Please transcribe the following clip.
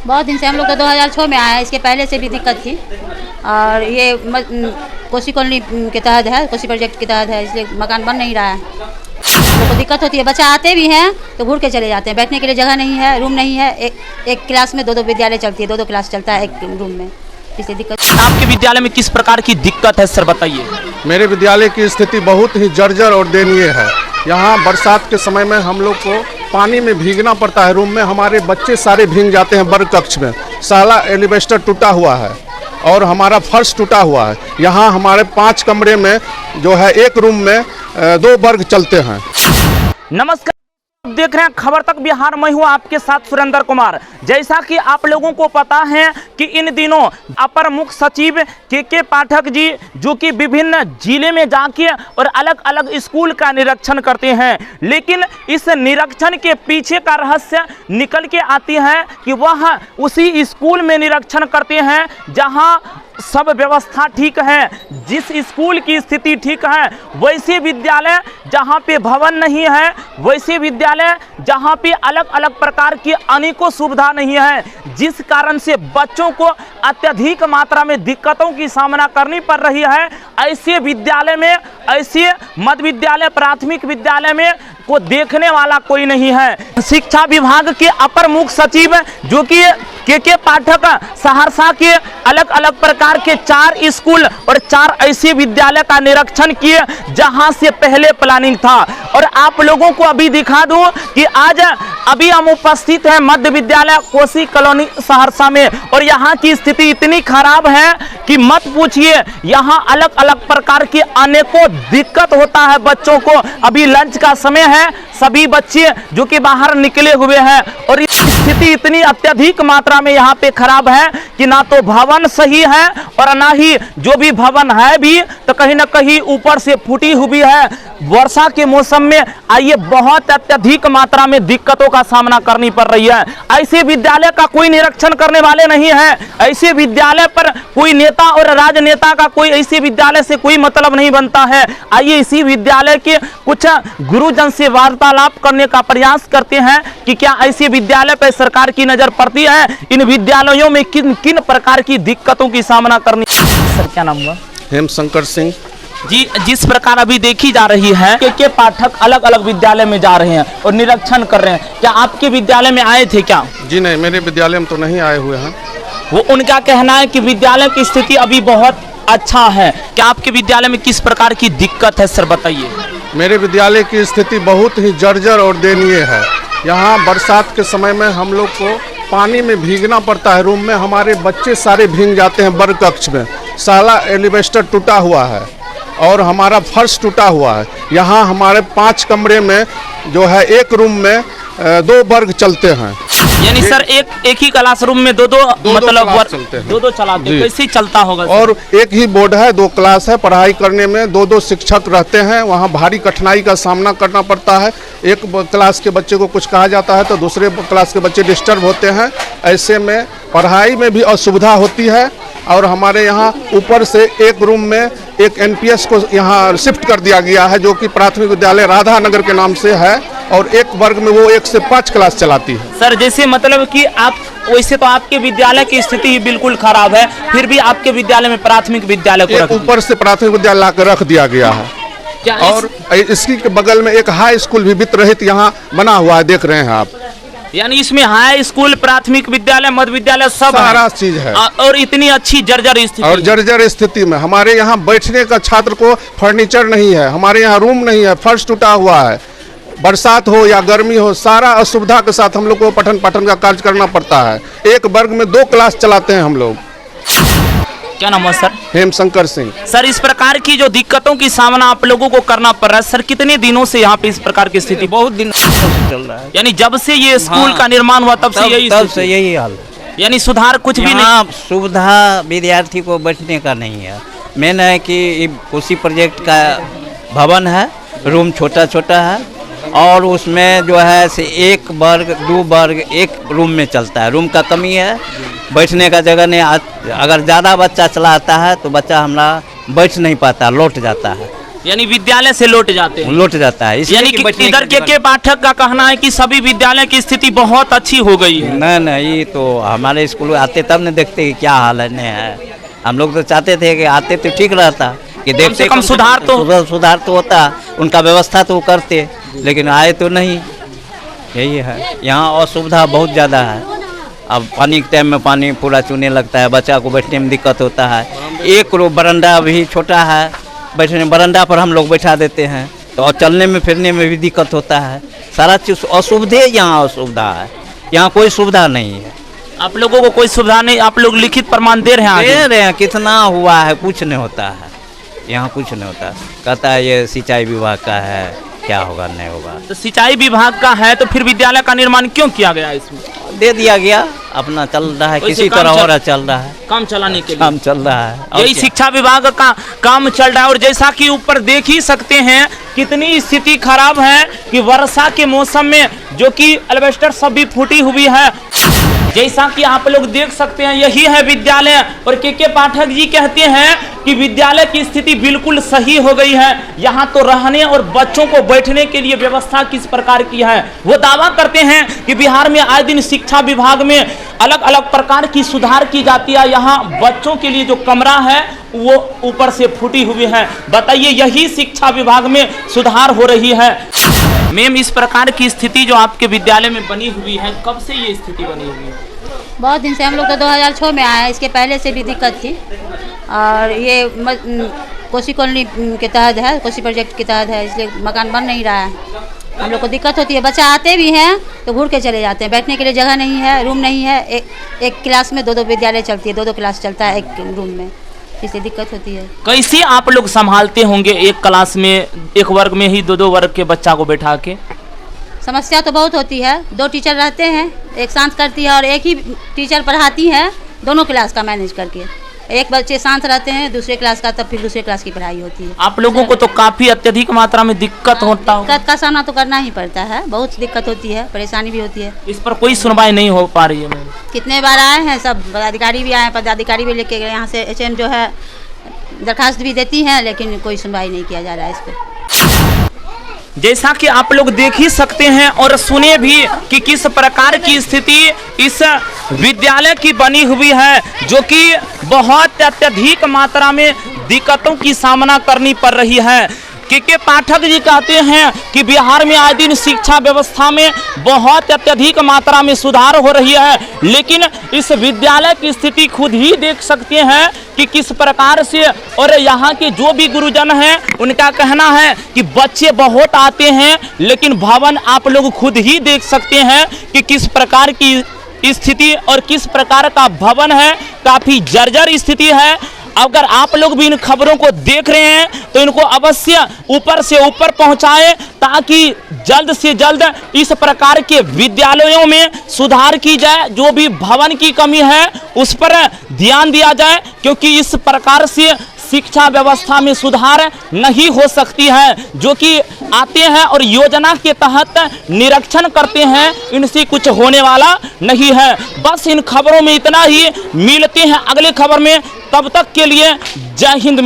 बहुत दिन से हम लोग तो 2006 में आए हैं, इसके पहले से भी दिक्कत थी। और ये कोसी कॉलोनी के तहत है, कोसी प्रोजेक्ट के तहत है, इसलिए मकान बन नहीं रहा है। लोगों को दिक्कत होती है, बच्चा आते भी हैं तो घूर के चले जाते हैं, बैठने के लिए जगह नहीं है, रूम नहीं है। एक क्लास में दो विद्यालय चलती है, दो क्लास चलता है एक रूम में, इसलिए दिक्कत। आपके विद्यालय में किस प्रकार की दिक्कत है सर, बताइए। मेरे विद्यालय की स्थिति बहुत ही जर्जर और दयनीय है। यहाँ बरसात के समय में हम लोग को पानी में भीगना पड़ता है। रूम में हमारे बच्चे सारे भीग जाते हैं। वर्ग कक्ष में साला एलिवेस्टर टूटा हुआ है और हमारा फर्श टूटा हुआ है। यहाँ हमारे 5 कमरे में जो है एक रूम में 2 वर्ग चलते हैं। नमस्कार, देख रहे हैं खबर तक बिहार। मैं हूं आपके साथ सुरेंद्र कुमार। जैसा कि आप लोगों को पता है कि इन दिनों अपर मुख्य सचिव के पाठक जी जो कि विभिन्न जिले में जाके और अलग अलग स्कूल का निरीक्षण करते हैं, लेकिन इस निरीक्षण के पीछे का रहस्य निकल के आती है कि वह उसी स्कूल में निरीक्षण करते हैं जहां सब व्यवस्था ठीक है, जिस स्कूल की स्थिति ठीक है। वैसे विद्यालय जहाँ पे भवन नहीं है, वैसे विद्यालय जहाँ पे अलग अलग प्रकार की अनेकों सुविधा नहीं है, जिस कारण से बच्चों को अत्यधिक मात्रा में दिक्कतों की सामना करनी पड़ रही है। ऐसे विद्यालय में, ऐसे मध्य विद्यालय, प्राथमिक विद्यालय में को देखने वाला कोई नहीं है। शिक्षा विभाग के अपर मुख्य सचिव जो कि के पाठक सहरसा के अलग अलग प्रकार के 4 स्कूल और 4 ऐसे विद्यालय का निरीक्षण किए जहां से पहले प्लानिंग था। और आप लोगों को अभी दिखा दूं कि आज अभी हम उपस्थित हैं मध्य विद्यालय कोसी कॉलोनी सहरसा में, और यहाँ की स्थिति इतनी खराब है कि मत पूछिए। यहाँ अलग अलग प्रकार की अनेकों दिक्कत होता है बच्चों को। अभी लंच का समय है, सभी बच्चे जो कि बाहर निकले हुए हैं, और स्थिति इतनी अत्यधिक मात्रा में यहाँ पे खराब है कि ना तो भवन सही है और ना ही जो भी भवन है भी तो कहीं ना कहीं ऊपर से फूटी हुई है। वर्षा के मौसम में आइए बहुत अत्यधिक मात्रा में दिक्कतों का सामना करनी पड़ रही है। ऐसे विद्यालय का कोई निरीक्षण करने वाले नहीं है। ऐसे विद्यालय पर कोई नेता और राजनेता का कोई ऐसे विद्यालय से कोई मतलब नहीं बनता है। आइए इसी विद्यालय के कुछ गुरुजन से वार्तालाप करने का प्रयास करते हैं कि क्या ऐसे विद्यालय पर सरकार की नजर पड़ती है, इन विद्यालयों में किन किन प्रकार की दिक्कतों की सामना करनी। सर क्या नाम हुआ? हेमशंकर सिंह जी। जिस प्रकार अभी देखी जा रही है के पाठक अलग अलग विद्यालय में जा रहे हैं और निरीक्षण कर रहे हैं, क्या आपके विद्यालय में आए थे क्या? जी नहीं, मेरे विद्यालय में तो नहीं आए हुए हैं। वो उनका कहना है कि विद्यालय की स्थिति अभी बहुत अच्छा है। क्या आपके विद्यालय में किस प्रकार की दिक्कत है सर, बताइए। मेरे विद्यालय की स्थिति बहुत ही जर्जर और दयनीय है। यहाँ बरसात के समय में हम लोग को पानी में भीगना पड़ता है। रूम में हमारे बच्चे सारे भीग जाते हैं। वर्ग कक्ष में साला एलिवेस्टर टूटा हुआ है और हमारा फर्श टूटा हुआ है। यहाँ हमारे 5 कमरे में जो है एक रूम में 2 वर्ग चलते हैं। यानी सर एक ही क्लासरूम में दो मतलब चलते हैं, 2 चलाते हैं। कैसे चलता होगा सर? और एक ही बोर्ड है, 2 क्लास है। पढ़ाई करने में 2 शिक्षक रहते हैं। वहाँ भारी कठिनाई का सामना करना पड़ता है। एक क्लास के बच्चे को कुछ कहा जाता है तो दूसरे क्लास के बच्चे डिस्टर्ब होते हैं। ऐसे में पढ़ाई में भी असुविधा होती है। और हमारे यहाँ ऊपर से एक रूम में एक एनपीएस को यहाँ शिफ्ट कर दिया गया है जो कि प्राथमिक विद्यालय राधा नगर के नाम से है, और एक वर्ग में वो 1 से 5 क्लास चलाती है। सर जैसे मतलब कि आप वैसे तो आपके विद्यालय की स्थिति बिल्कुल खराब है, फिर भी आपके विद्यालय में प्राथमिक विद्यालय को ऊपर से प्राथमिक विद्यालय लाकर रख दिया गया है। और इसकी के बगल में एक हाई स्कूल भी वित्त रहित यहाँ बना हुआ है, देख रहे हैं आप। यानी इसमें हाई स्कूल, प्राथमिक विद्यालय, मध्य विद्यालय सब सारा चीज है। और इतनी अच्छी जर्जर स्थिति, और जर्जर स्थिति में हमारे यहाँ बैठने का छात्र को फर्नीचर नहीं है। हमारे यहाँ रूम नहीं है, फर्श टूटा हुआ है। बरसात हो या गर्मी हो, सारा असुविधा के साथ हम लोग को पठन पाठन का कार्य करना पड़ता है। एक वर्ग में 2 क्लास चलाते हैं हम लोग। क्या नाम है सर? हेमशंकर सिंह। सर इस प्रकार की जो दिक्कतों की सामना आप लोगों को करना पड़ रहा है सर, कितने दिनों से यहाँ पे इस प्रकार की स्थिति? बहुत दिन चल रहा है। यानी जब से ये स्कूल का निर्माण हुआ तब से यही हाल। यानी सुधार कुछ भी नहीं? सुविधा विद्यार्थी को बैठने का नहीं है। मेन है कि कोसी प्रोजेक्ट का भवन है, रूम छोटा छोटा है, और उसमें जो है से 1 वर्ग 2 वर्ग एक रूम में चलता है। रूम का कमी है, बैठने का जगह नहीं। अगर ज़्यादा बच्चा चला आता है तो बच्चा हमारा बैठ नहीं पाता, लौट जाता है। यानी विद्यालय से लौट जाते हैं, लौट जाता है। यानी कि इधर के पाठक का कहना है कि सभी विद्यालय की स्थिति बहुत अच्छी हो गई है। नहीं, ये तो हमारे स्कूल आते तब न देखते कि क्या हाल है। हम लोग तो चाहते थे कि आते तो ठीक रहता, कि देखते कम सुधार तो होता, उनका व्यवस्था तो करते, लेकिन आए तो नहीं। यही है, यहाँ असुविधा बहुत ज़्यादा है। अब पानी के टाइम में पानी पूरा चूने लगता है, बच्चा को बैठने में दिक्कत होता है। एक बरंडा भी छोटा है, बैठने बरंडा पर हम लोग बैठा देते हैं, तो और चलने में फिरने में भी दिक्कत होता है। सारा चीज़ असुविधा, यहाँ असुविधा है, यहाँ कोई सुविधा नहीं है। आप लोगों को कोई सुविधा नहीं, आप लोग लिखित प्रमाण दे रहे हैं? कितना हुआ है, कुछ नहीं होता है, यहाँ कुछ नहीं होता। कहता है ये सिंचाई विभाग का है, क्या होगा नहीं होगा। तो सिंचाई विभाग का है तो फिर विद्यालय का निर्माण क्यों किया गया? इसमें दे दिया गया, अपना चल रहा है, किसी तरह हो रहा, चल रहा है, काम चलाने के लिए काम चल रहा है। यही शिक्षा विभाग का काम चल रहा है। और जैसा कि ऊपर देख ही सकते हैं कितनी स्थिति खराब है कि वर्षा के मौसम में जो कि एल्वेस्टर सब भी फूटी हुई है। जैसा कि आप लोग देख सकते हैं यही है विद्यालय। और के पाठक जी कहते हैं कि विद्यालय की स्थिति बिल्कुल सही हो गई है। यहाँ तो रहने और बच्चों को बैठने के लिए व्यवस्था किस प्रकार की है। वो दावा करते हैं कि बिहार में आए दिन शिक्षा विभाग में अलग अलग प्रकार की सुधार की जाती है। यहाँ बच्चों के लिए जो कमरा है वो ऊपर से फूटी हुई है। बताइए, यही शिक्षा विभाग में सुधार हो रही है। मैम, इस प्रकार की स्थिति जो आपके विद्यालय में बनी हुई है, कब से ये स्थिति बनी हुई है? बहुत दिन से, हम लोग तो 2006 में आए हैं, इसके पहले से भी दिक्कत थी। और ये कोसी कॉलोनी के तहत है, कोसी प्रोजेक्ट के तहत है, इसलिए मकान बन नहीं रहा है। हम लोग को दिक्कत होती है। बच्चा आते भी हैं तो घूर के चले जाते हैं, बैठने के लिए जगह नहीं है, रूम नहीं है। एक क्लास में दो विद्यालय चलती है, दो क्लास चलता है एक रूम में, इससे दिक्कत होती है। कैसे आप लोग संभालते होंगे एक क्लास में, एक वर्ग में ही दो वर्ग के बच्चा को बैठा के? समस्या तो बहुत होती है। 2 टीचर रहते हैं, एक शांत करती है और एक ही टीचर पढ़ाती है, दोनों क्लास का मैनेज करके। एक बच्चे शांत रहते हैं, दूसरे क्लास का, तब फिर दूसरे क्लास की पढ़ाई होती है। आप लोगों को तो काफी अत्यधिक मात्रा में दिक्कत होता है। दिक्कत का सामना तो करना ही पड़ता है, बहुत दिक्कत होती है, परेशानी भी होती है। इस पर कोई सुनवाई नहीं हो पा रही है? मैम, कितने बार आए हैं, सब पदाधिकारी भी आए हैं, पदाधिकारी भी लेके गए, यहाँ से HM जो है दरखास्त भी देती हैं, लेकिन कोई सुनवाई नहीं किया जा रहा है इस पर। जैसा कि आप लोग देख ही सकते हैं और सुने भी कि किस प्रकार की स्थिति इस विद्यालय की बनी हुई है, जो कि बहुत अत्यधिक मात्रा में दिक्कतों की सामना करनी पड़ रही है। के पाठक जी कहते हैं कि बिहार में आए दिन शिक्षा व्यवस्था में बहुत अत्यधिक मात्रा में सुधार हो रही है, लेकिन इस विद्यालय की स्थिति खुद ही देख सकते हैं कि किस प्रकार से। और यहाँ के जो भी गुरुजन हैं उनका कहना है कि बच्चे बहुत आते हैं, लेकिन भवन आप लोग खुद ही देख सकते हैं कि किस प्रकार की स्थिति और किस प्रकार का भवन है। काफ़ी जर्जर स्थिति है। अगर आप लोग भी इन खबरों को देख रहे हैं तो इनको अवश्य ऊपर से ऊपर पहुंचाएं, ताकि जल्द से जल्द इस प्रकार के विद्यालयों में सुधार की जाए। जो भी भवन की कमी है उस पर ध्यान दिया जाए, क्योंकि इस प्रकार से शिक्षा व्यवस्था में सुधार नहीं हो सकती है। जो कि आते हैं और योजना के तहत निरीक्षण करते हैं, इनसे कुछ होने वाला नहीं है। बस इन खबरों में इतना ही, मिलते हैं अगले खबर में, तब तक के लिए जय हिंद।